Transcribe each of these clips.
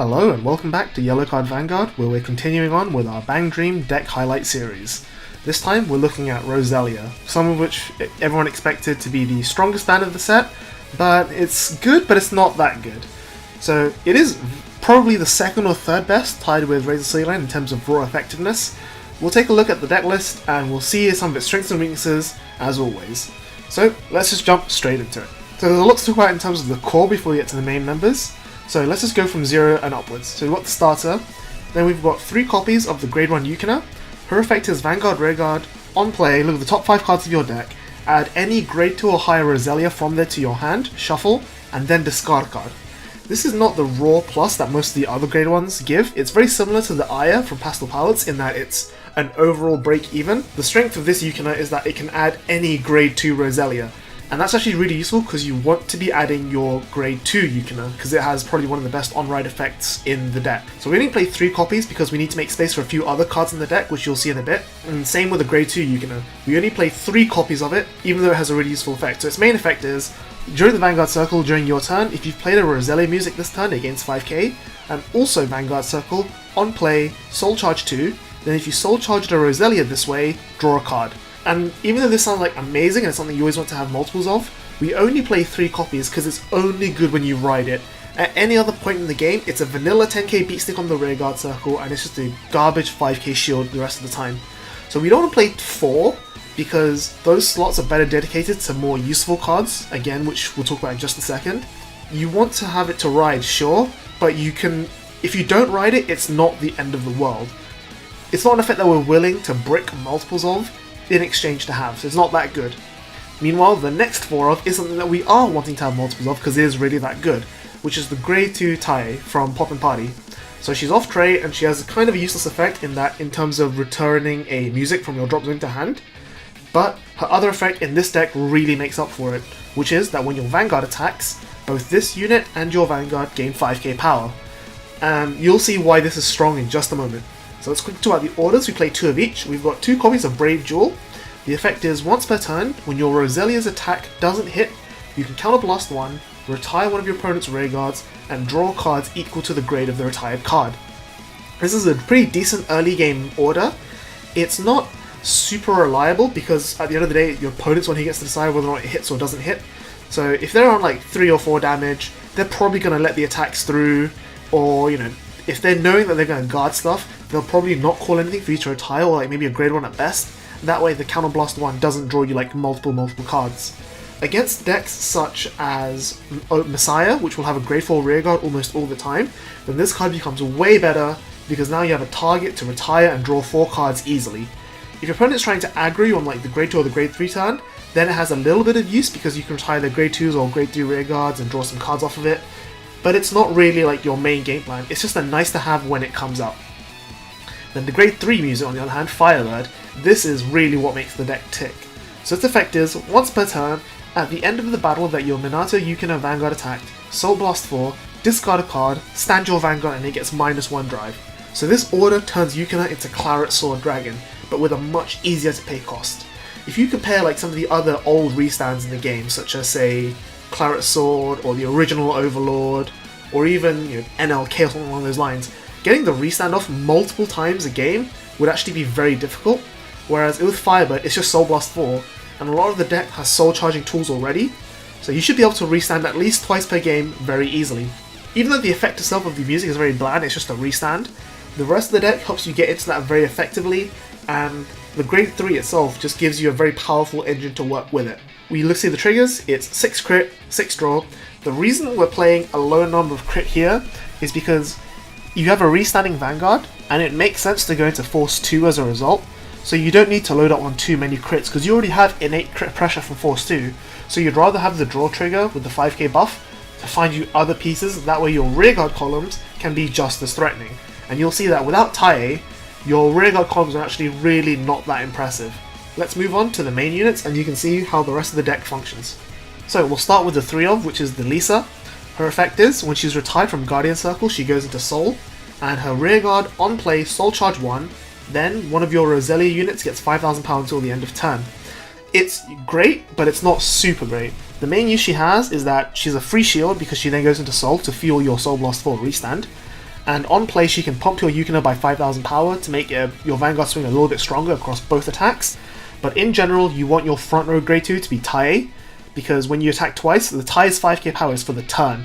Hello and welcome back to YellowCard Vanguard, where we're continuing on with our Bang Dream deck highlight series. This time we're looking at Roselia, some of which everyone expected to be the strongest band of the set, but it's good, but it's not that good. So it is probably the second or third best, tied with Roselia in terms of raw effectiveness. We'll take a look at the deck list and we'll see some of its strengths and weaknesses, as always. So let's just jump straight into it. So there's a lot to talk about in terms of the core before we get to the main members. So let's just go from 0 and upwards. So we've got the starter, then we've got 3 copies of the grade 1 Yukina. Her effect is Vanguard, Rearguard. On play, look at the top 5 cards of your deck, add any grade 2 or higher Roselia from there to your hand, shuffle, and then discard a card. This is not the raw plus that most of the other grade 1s give. It's very similar to the Aya from Pastel Palettes in that it's an overall break even. The strength of this Yukina is that it can add any grade 2 Roselia. And that's actually really useful because you want to be adding your grade 2 Yukina because it has probably one of the best on-ride effects in the deck. So we only play 3 copies because we need to make space for a few other cards in the deck, which you'll see in a bit. And same with the grade 2 Yukina. We only play 3 copies of it, even though it has a really useful effect. So its main effect is, during the Vanguard Circle during your turn, if you've played a Roselia music this turn, it gains 5k. And also Vanguard Circle, on play, Soul Charge 2. Then if you Soul Charged a Roselia this way, draw a card. And even though this sounds like amazing and it's something you always want to have multiples of, we only play 3 copies because it's only good when you ride it. At any other point in the game, it's a vanilla 10k beat stick on the Rearguard Circle and it's just a garbage 5k shield the rest of the time. So we don't want to play 4 because those slots are better dedicated to more useful cards, again, which we'll talk about in just a second. You want to have it to ride, sure, but you can, if you don't ride it, it's not the end of the world. It's not an effect that we're willing to brick multiples of in exchange to have, so it's not that good. Meanwhile, the next 4 of is something that we are wanting to have multiples of because it is really that good, which is the grade 2 Tae from Poppin'party. So she's off tray and she has kind of a useless effect in that in terms of returning a music from your drop zone to hand, but her other effect in this deck really makes up for it, which is that when your Vanguard attacks, both this unit and your Vanguard gain 5k power. And you'll see why this is strong in just a moment. So let's quickly talk about the orders. We play 2 of each. We've got 2 copies of Brave Jewel. The effect is, once per turn, when your Roselia's attack doesn't hit, you can counterblast 1, retire one of your opponent's Rearguards, and draw cards equal to the grade of the retired card. This is a pretty decent early game order. It's not super reliable because at the end of the day, your opponent's one who gets to decide whether or not it hits or doesn't hit. So if they're on like 3 or 4 damage, they're probably going to let the attacks through, or if they're knowing that they're going to guard stuff, they'll probably not call anything for you to retire, or like maybe a grade 1 at best. That way the counterblast 1 doesn't draw you like multiple cards. Against decks such as Messiah, which will have a grade 4 rearguard almost all the time, then this card becomes way better because now you have a target to retire and draw 4 cards easily. If your opponent's trying to aggro you on like the grade 2 or the grade 3 turn, then it has a little bit of use because you can retire the grade 2s or grade 3 rearguards and draw some cards off of it, but it's not really like your main game plan. It's just a nice to have when it comes up. Then the grade 3 music, on the other hand, Firebird, this is really what makes the deck tick. So its effect is, once per turn, at the end of the battle that your Minato, Yukina, Vanguard attacked, Soul Blast 4, discard a card, stand your Vanguard and it gets -1 drive. So this order turns Yukina into Claret Sword Dragon, but with a much easier to pay cost. If you compare like some of the other old restands in the game, such as say Claret Sword or the original Overlord, or even NLK or something along those lines, getting the restand off multiple times a game would actually be very difficult, whereas with Firebird it's just Soul Blast 4, and a lot of the deck has soul charging tools already, so you should be able to restand at least twice per game very easily. Even though the effect itself of the music is very bland, it's just a restand, the rest of the deck helps you get into that very effectively, and the grade 3 itself just gives you a very powerful engine to work with it. We look see the triggers, it's 6 crit, 6 draw. The reason we're playing a low number of crit here is because you have a restanding Vanguard, and it makes sense to go into Force 2 as a result, so you don't need to load up on too many crits, because you already have innate crit pressure from Force 2, so you'd rather have the draw trigger with the 5k buff to find you other pieces, that way your rearguard columns can be just as threatening. And you'll see that without Tae, your rearguard columns are actually really not that impressive. Let's move on to the main units, and you can see how the rest of the deck functions. So we'll start with the 3 of, which is the Lisa. Her effect is, when she's retired from Guardian Circle, she goes into Soul, and her rearguard on play Soul Charge 1, then one of your Roselia units gets 5,000 power until the end of turn. It's great, but it's not super great. The main use she has is that she's a free shield because she then goes into Soul to fuel your Soul Blast 4 restand, And on play, she can pump your Yukina by 5000 power to make your Vanguard swing a little bit stronger across both attacks. But in general, you want your front row grade 2 to be Tae, because when you attack twice, the Tae's 5k power is for the turn.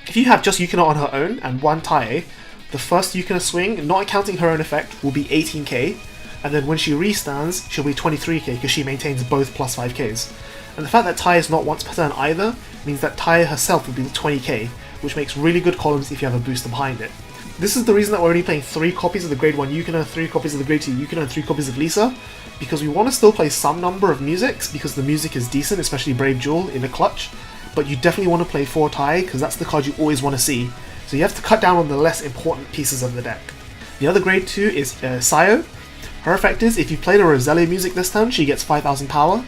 If you have just Yukina on her own and one Tae, the first Yukina swing, not counting her own effect, will be 18k, and then when she restands, she'll be 23k because she maintains both plus 5ks. And the fact that Tae is not once per turn either means that Tae herself will be 20k, which makes really good columns if you have a booster behind it. This is the reason that we're only playing 3 copies of the grade 1 Yukina, 3 copies of the grade 2 Yukina, and 3 copies of Lisa, because we want to still play some number of musics, because the music is decent, especially Brave Jewel in the clutch, but you definitely want to play 4 Tae, because that's the card you always want to see, so you have to cut down on the less important pieces of the deck. The other grade 2 is Sayo. Her effect is, if you play the Roselia music this turn, she gets 5000 power,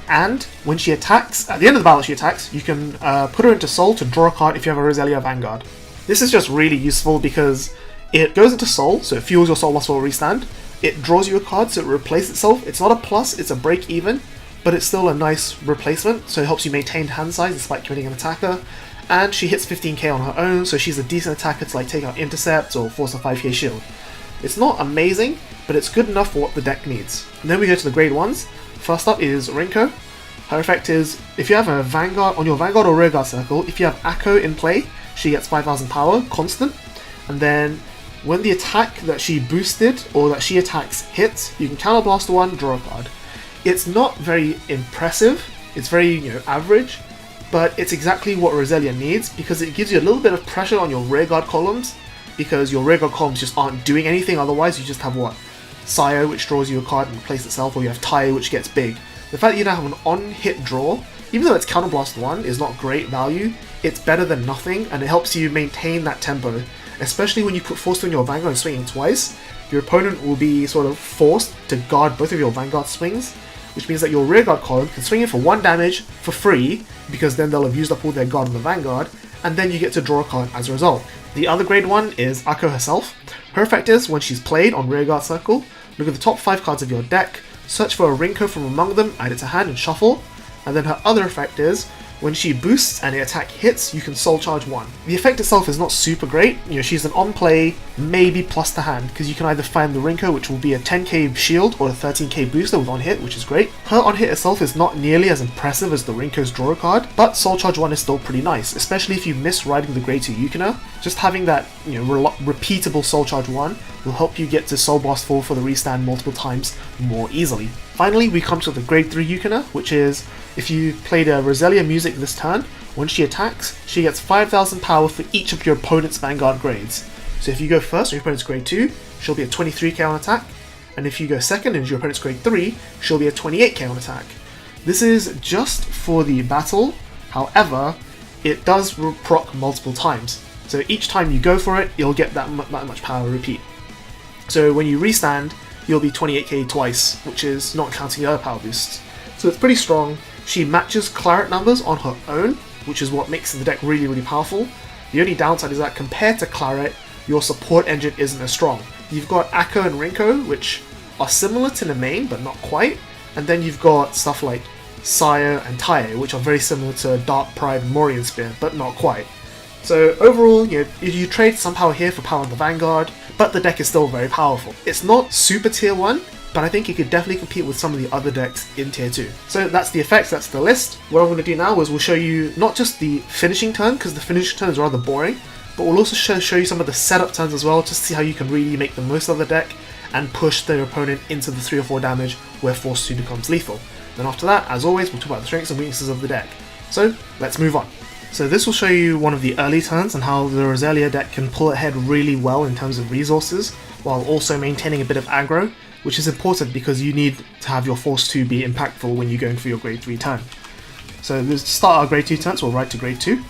and when she attacks, at the end of the battle she attacks, you can put her into Soul to draw a card if you have a Roselia Vanguard. This is just really useful because it goes into Soul, so it fuels your Soul loss for a restand. It draws you a card, so it replaces itself. It's not a plus, it's a break even, but it's still a nice replacement, so it helps you maintain hand size despite committing an attacker. And she hits 15k on her own, so she's a decent attacker to like take out intercepts or force a 5k shield. It's not amazing, but it's good enough for what the deck needs. And then we go to the grade 1s. First up is Rinko. Her effect is, if you have a Vanguard on your Vanguard or Rearguard circle, if you have Akko in play, she gets 5000 power, constant, and then when the attack that she boosted or that she attacks hits, you can counterblast one, draw a card. It's not very impressive, it's very average, but it's exactly what Roselia needs because it gives you a little bit of pressure on your rearguard columns, because your rearguard columns just aren't doing anything otherwise. You just have what? Sayo, which draws you a card and replaces itself, or you have Tae, which gets big. The fact that you now have an on-hit draw, even though it's counterblast 1, is not great value, it's better than nothing, and it helps you maintain that tempo. Especially when you put Force on your Vanguard and swinging twice, your opponent will be sort of forced to guard both of your Vanguard swings, which means that your rearguard column can swing in for 1 damage for free, because then they'll have used up all their guard on the Vanguard, and then you get to draw a card as a result. The other grade 1 is Akko herself. Her effect is, when she's played on rearguard circle, look at the top 5 cards of your deck, search for a Rinko from among them, add it to hand and shuffle, and then her other effect is, when she boosts and the attack hits, you can soul charge 1. The effect itself is not super great. She's an on-play, maybe plus to hand, because you can either find the Rinko, which will be a 10k shield, or a 13k booster with on-hit, which is great. Her on-hit itself is not nearly as impressive as the Rinko's draw card, but soul charge 1 is still pretty nice, especially if you miss riding the grade 2 Yukina. Just having that repeatable soul charge 1 will help you get to soul blast 4 for the restand multiple times more easily. Finally, we come to the grade 3 Yukina, which is, if you played a Roselia music this turn, when she attacks, she gets 5000 power for each of your opponent's Vanguard grades. So if you go first on your opponent's grade 2, she'll be at 23k on attack, and if you go second and your opponent's grade 3, she'll be at 28k on attack. This is just for the battle, however, it does proc multiple times. So each time you go for it, you'll get that much power repeat. So when you restand, you'll be 28k twice, which is not counting the other power boosts. So it's pretty strong. She matches Claret numbers on her own, which is what makes the deck really, really powerful. The only downside is that compared to Claret, your support engine isn't as strong. You've got Akko and Rinko, which are similar to the main, but not quite. And then you've got stuff like Sayo and Tae, which are very similar to Dark Pride and Morian Spear, but not quite. So overall, you trade some power here for power on the Vanguard, but the deck is still very powerful. It's not super tier 1, but I think it could definitely compete with some of the other decks in tier 2. So that's the effects, that's the list. What I'm going to do now is we'll show you not just the finishing turn, because the finishing turn is rather boring, but we'll also show you some of the setup turns as well, just to see how you can really make the most of the deck and push their opponent into the 3 or 4 damage where Force 2 becomes lethal. Then after that, as always, we'll talk about the strengths and weaknesses of the deck. So let's move on. So this will show you one of the early turns and how the Roselia deck can pull ahead really well in terms of resources, while also maintaining a bit of aggro, which is important because you need to have your Force 2 be impactful when you're going for your grade 3 turn. So to start our grade 2 turns, we'll write to grade 2.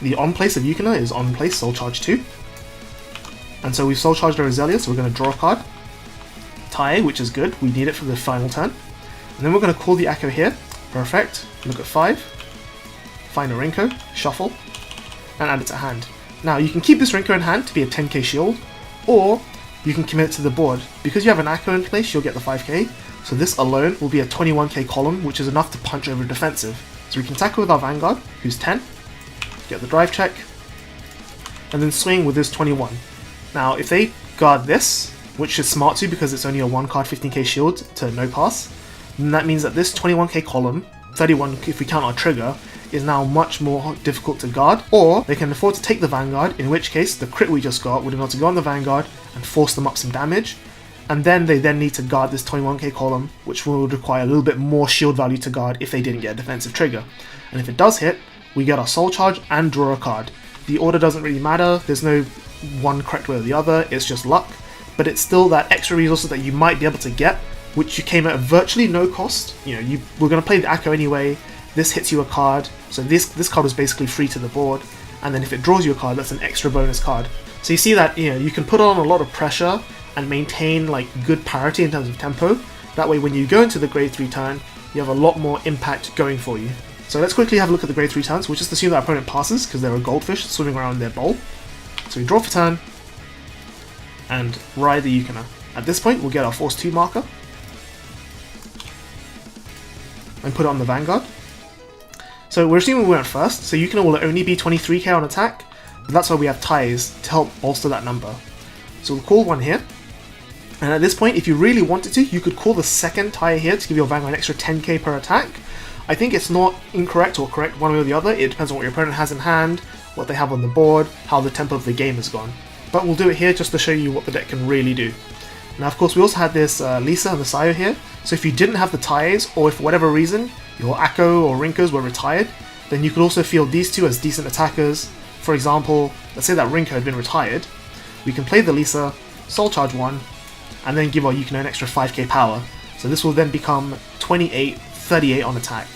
The on place of Yukina is on place soul charge 2. And so we've soul charged our Roselia, so we're going to draw a card. Tae, which is good, we need it for the final turn. And then we're going to call the Akko here. Perfect. Look at 5. Find a Rinko, shuffle, and add it to hand. Now you can keep this Rinko in hand to be a 10k shield, or you can commit it to the board. Because you have an Akko in place, you'll get the 5k, so this alone will be a 21k column, which is enough to punch over defensive. So we can tackle with our Vanguard, who's 10, get the drive check, and then swing with this 21. Now, if they guard this, which is smart too because it's only a 1 card 15k shield to no pass, then that means that this 21k column, 31 if we count our trigger, is now much more difficult to guard, or they can afford to take the Vanguard, in which case the crit we just got would have got to go on the Vanguard and force them up some damage, and then they then need to guard this 21k column, which will require a little bit more shield value to guard if they didn't get a defensive trigger. And if it does hit, we get our soul charge and draw a card. The order doesn't really matter, there's no one correct way or the other, it's just luck, but it's still that extra resources that you might be able to get, which you came at virtually no cost. You know, we're going to play the Akko anyway, this hits you a card, so this card was basically free to the board, and then if it draws you a card, that's an extra bonus card. So you see that, you know, you can put on a lot of pressure and maintain like good parity in terms of tempo. That way when you go into the grade 3 turn, you have a lot more impact going for you. So let's quickly have a look at the grade 3 turns. We'll just assume that our opponent passes because they're a goldfish swimming around their bowl. So we draw for turn and ride the Yukina. At this point we'll get our force 2 marker and put it on the Vanguard. So we're assuming we went first, so Yukina will only be 23k on attack, but that's why we have ties to help bolster that number. So we'll call one here, and at this point, if you really wanted to, you could call the second tie here to give your Vanguard an extra 10k per attack. I think it's not incorrect or correct one way or the other, it depends on what your opponent has in hand, what they have on the board, how the tempo of the game has gone. But we'll do it here just to show you what the deck can really do. Now of course we also had this Lisa and the Sayo here, so if you didn't have the ties, or if for whatever reason your Akko or Rinkos were retired, then you could also field these two as decent attackers. For example, let's say that Rinko had been retired, we can play the Lisa, soul charge 1, and then give our Yukina an extra 5k power. So this will then become 28, 38 on attack.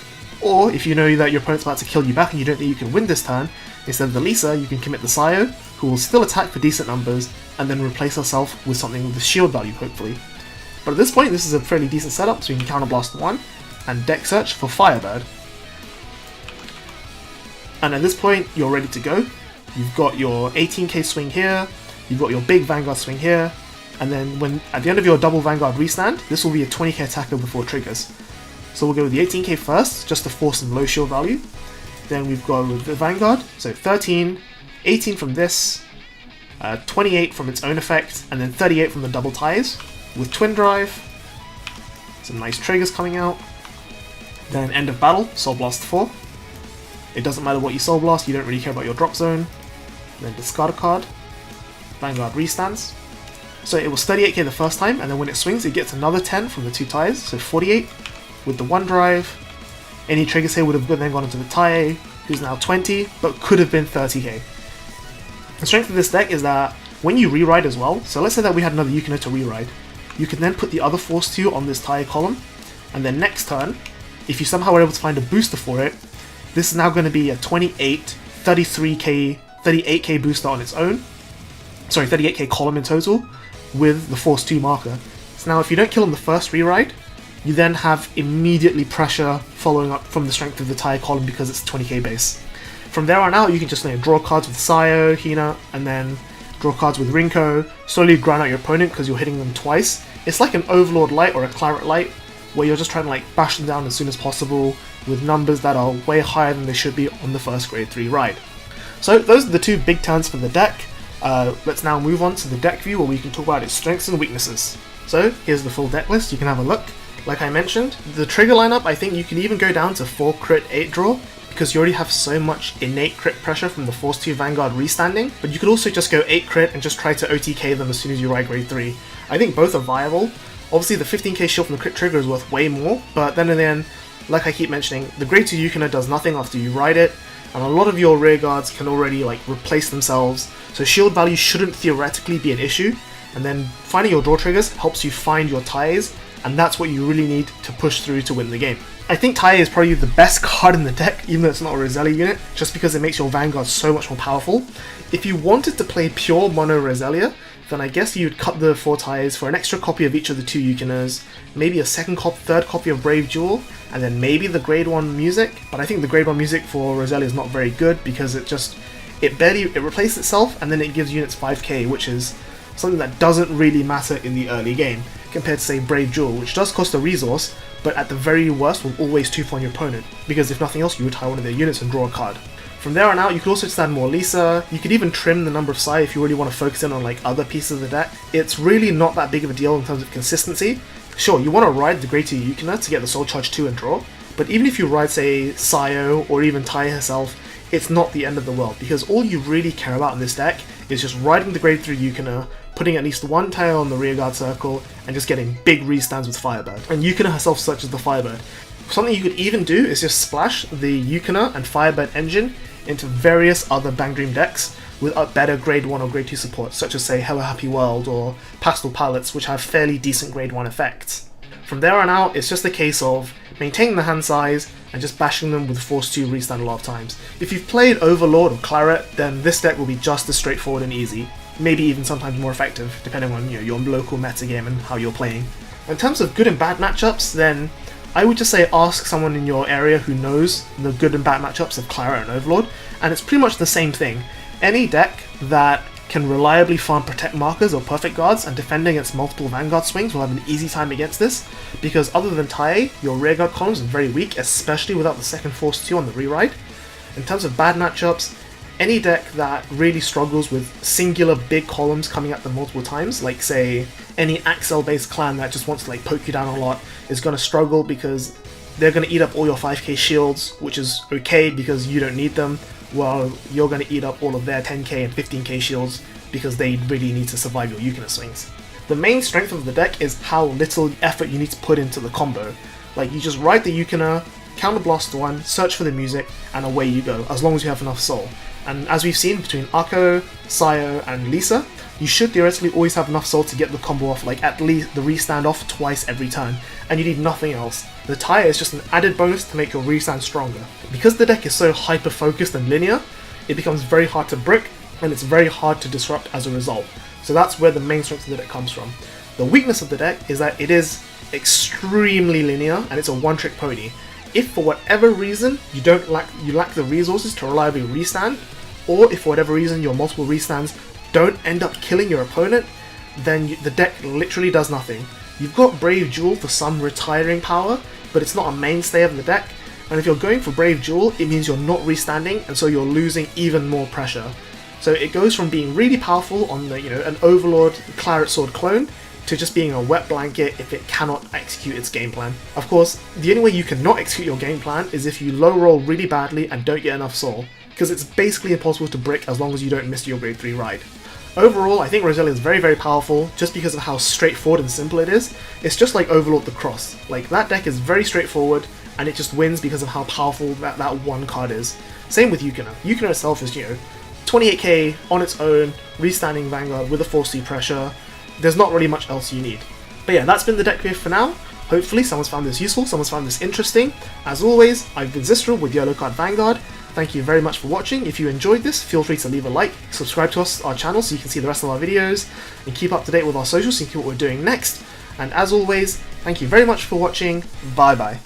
Or if you know that your opponent's about to kill you back and you don't think you can win this turn, instead of the Lisa, you can commit the Sayo, who will still attack for decent numbers, and then replace herself with something with the shield value, hopefully. But at this point, this is a fairly decent setup, so you can counterblast 1, and deck search for Firebird. And at this point, you're ready to go. You've got your 18k swing here, you've got your big Vanguard swing here, and then when at the end of your double Vanguard restand, this will be a 20k attacker before triggers. So we'll go with the 18k first, just to force some low shield value. Then we've got with the Vanguard, so 13, 18 from this, 28 from its own effect, and then 38 from the double ties. With Twin Drive, some nice triggers coming out. Then end of battle, Soul Blast 4. It doesn't matter what you Soul Blast, you don't really care about your drop zone. Then discard a card. Vanguard restands. So it was 38k the first time, and then when it swings, it gets another 10 from the 2 ties, so 48. With the 1 drive, any triggers here would have then gone into the tie, who's now 20, but could have been 30k. The strength of this deck is that when you reride as well, so let's say that we had another Yukina to reride, you can then put the other force 2 on this tie column, and then next turn, if you somehow were able to find a booster for it, this is now going to be a 28, 33k, 38k booster on its own. Sorry, 38k column in total, with the force 2 marker. So now if you don't kill on the first reride, you then have immediately pressure following up from the strength of the tie column because it's 20k base. From there on out, you can just draw cards with Sayo, Hina, and then draw cards with Rinko, slowly grind out your opponent because you're hitting them twice. It's like an Overlord Light or a Claret Light, where you're just trying to bash them down as soon as possible with numbers that are way higher than they should be on the first grade 3 ride. So those are the 2 big turns for the deck. Let's now move on to the deck view where we can talk about its strengths and weaknesses. So here's the full deck list, you can have a look. Like I mentioned, the trigger lineup, I think you can even go down to 4 crit 8 draw, because you already have so much innate crit pressure from the Force 2 Vanguard restanding, but you could also just go 8 crit and just try to OTK them as soon as you ride grade 3. I think both are viable. Obviously the 15k shield from the crit trigger is worth way more, but then again, like I keep mentioning, the grade 2 Yukina does nothing after you ride it, and a lot of your rear guards can already replace themselves, so shield value shouldn't theoretically be an issue, and then finding your draw triggers helps you find your ties, and that's what you really need to push through to win the game. I think tie is probably the best card in the deck, even though it's not a Roselia unit, just because it makes your Vanguard so much more powerful. If you wanted to play pure mono Roselia, then I guess you'd cut the 4 ties for an extra copy of each of the 2 Yukinas, maybe a third copy of Brave Jewel, and then maybe the grade 1 music, but I think the grade 1 music for Roselia is not very good because it replaces itself and then it gives units 5k, which is something that doesn't really matter in the early game, compared to say Brave Jewel, which does cost a resource, but at the very worst will always 2-for on your opponent, because if nothing else you retire one of their units and draw a card. From there on out, you could also just add more Lisa. You could even trim the number of Sai if you really want to focus in on like other pieces of the deck. It's really not that big of a deal in terms of consistency. Sure, you want to ride the Greater Yukina to get the Soul Charge 2 and draw, but even if you ride, say, Sayo or even Tai herself, it's not the end of the world, because all you really care about in this deck is just riding the Grade 3 Yukina, putting at least one tile on the rearguard circle, and just getting big restands with Firebird. And Yukina herself such as the Firebird. Something you could even do is just splash the Yukina and Firebird engine into various other Bang Dream decks with a better Grade 1 or Grade 2 support, such as say Hello Happy World or Pastel Palettes, which have fairly decent Grade 1 effects. From there on out, it's just a case of maintaining the hand size and just bashing them with Force 2 restand a lot of times. If you've played Overlord or Claret, then this deck will be just as straightforward and easy, maybe even sometimes more effective, depending on your local metagame and how you're playing. In terms of good and bad matchups, then I would just say ask someone in your area who knows the good and bad matchups of Claret and Overlord, and it's pretty much the same thing. Any deck that can reliably farm Protect Markers or Perfect Guards and defend against multiple Vanguard swings will have an easy time against this, because other than Tai, your rearguard columns are very weak, especially without the second Force 2 on the reride. In terms of bad matchups, any deck that really struggles with singular big columns coming at them multiple times, like say any Axel based clan that just wants to like poke you down a lot, is going to struggle because they're going to eat up all your 5k shields, which is okay because you don't need them, while you're going to eat up all of their 10k and 15k shields because they really need to survive your Yukina swings. The main strength of the deck is how little effort you need to put into the combo. Like, you just ride the Yukina, counterblast one, search for the music, and away you go, as long as you have enough soul. And as we've seen between Akko, Sayo, and Lisa, you should theoretically always have enough soul to get the combo off, like at least the restand off twice every turn, and you need nothing else. The tire is just an added bonus to make your restand stronger. Because the deck is so hyper-focused and linear, it becomes very hard to brick, and it's very hard to disrupt as a result. So that's where the main strength of the deck comes from. The weakness of the deck is that it is extremely linear, and it's a one-trick pony. If for whatever reason you lack the resources to reliably restand, or if for whatever reason your multiple restands don't end up killing your opponent, then the deck literally does nothing. You've got Brave Jewel for some retiring power, but it's not a mainstay of the deck, and if you're going for Brave Jewel, it means you're not restanding, and so you're losing even more pressure. So it goes from being really powerful on the an Overlord Claret Sword clone, to just being a wet blanket if it cannot execute its game plan. Of course, the only way you cannot execute your game plan is if you low roll really badly and don't get enough soul, because it's basically impossible to brick as long as you don't miss your grade 3 ride. Overall, I think Roselia is very, very powerful just because of how straightforward and simple it is. It's just like Overlord the Cross. Like, that deck is very straightforward, and it just wins because of how powerful that one card is. Same with Yukina. Yukina itself is, 28k on its own, restanding Vanguard with a Force 2 pressure. There's not really much else you need. But yeah, that's been the deck brief for now. Hopefully someone's found this useful, someone's found this interesting. As always, I've been Zistral with YellowCard Vanguard. Thank you very much for watching. If you enjoyed this, feel free to leave a like, subscribe to our channel so you can see the rest of our videos, and keep up to date with our socials so you can see what we're doing next. And as always, thank you very much for watching. Bye bye.